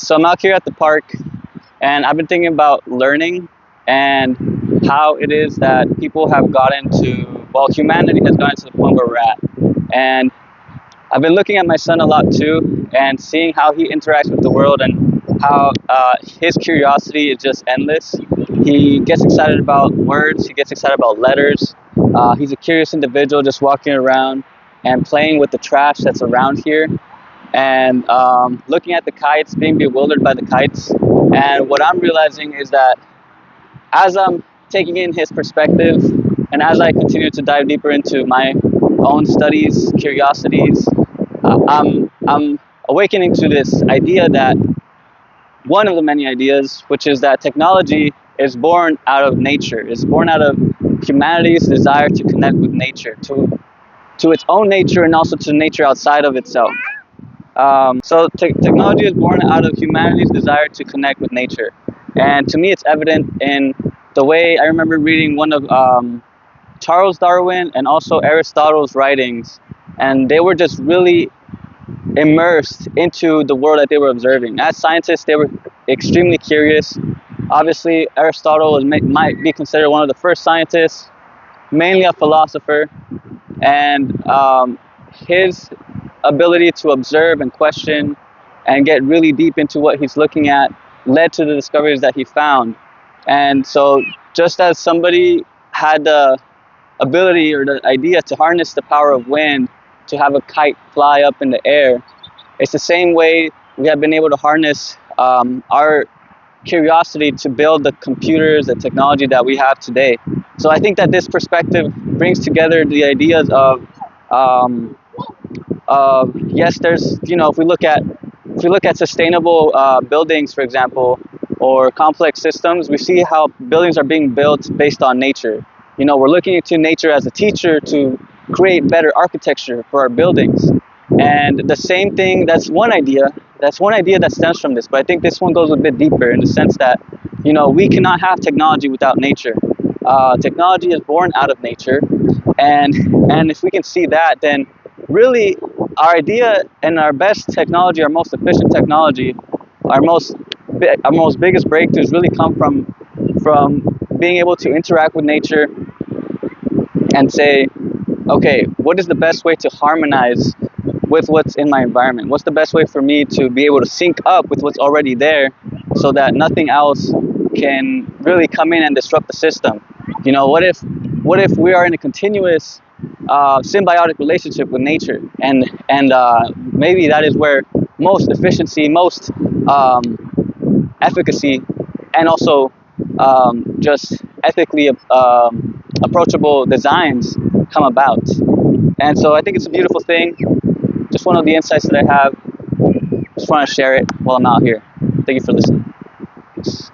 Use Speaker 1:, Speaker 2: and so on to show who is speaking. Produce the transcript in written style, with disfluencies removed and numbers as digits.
Speaker 1: So I'm out here at the park, and I've been thinking about learning and how it is that people have gotten to, well, humanity has gotten to the point where we're at. And I've been looking at my son a lot too, and seeing how he interacts with the world and how his curiosity is just endless. He gets excited about words, he gets excited about letters. He's a curious individual just walking around and playing with the trash that's around here, and looking at the kites, being bewildered by the kites. And what I'm realizing is that as I'm taking in his perspective, and as I continue to dive deeper into my own studies, curiosities, I'm awakening to this idea that one of the many ideas, which is that technology is born out of nature, is born out of humanity's desire to connect with nature, to its own nature and also to nature outside of itself. So technology is born out of humanity's desire to connect with nature. And to me, it's evident in the way I remember reading one of Charles Darwin and also Aristotle's writings, and they were just really immersed into the world that they were observing. As scientists, they were extremely curious. Obviously, Aristotle might be considered one of the first scientists, mainly a philosopher, and his ability to observe and question and get really deep into what he's looking at led to the discoveries that he found. And so, just as somebody had the ability or the idea to harness the power of wind to have a kite fly up in the air, it's the same way we have been able to harness our curiosity to build the computers, the technology that we have today. So I think that this perspective brings together the ideas of yes, there's, if we look at sustainable buildings, for example, or complex systems, we see how buildings are being built based on nature. We're looking into nature as a teacher to create better architecture for our buildings. And the same thing, that's one idea that stems from this, but I think this one goes a bit deeper in the sense that, we cannot have technology without nature. Technology is born out of nature, and if we can see that, then really our idea and our best technology, our most efficient technology, our most biggest breakthroughs really come from being able to interact with nature and say, okay, what is the best way to harmonize with what's in my environment? What's the best way for me to be able to sync up with what's already there so that nothing else can really come in and disrupt the system? What if we are in a continuous symbiotic relationship with nature, and maybe that is where most efficiency, most efficacy, and also just ethically approachable designs come about. And so I think it's a beautiful thing. Just one of the insights that I have. Just want to share it while I'm out here. Thank you for listening. Peace.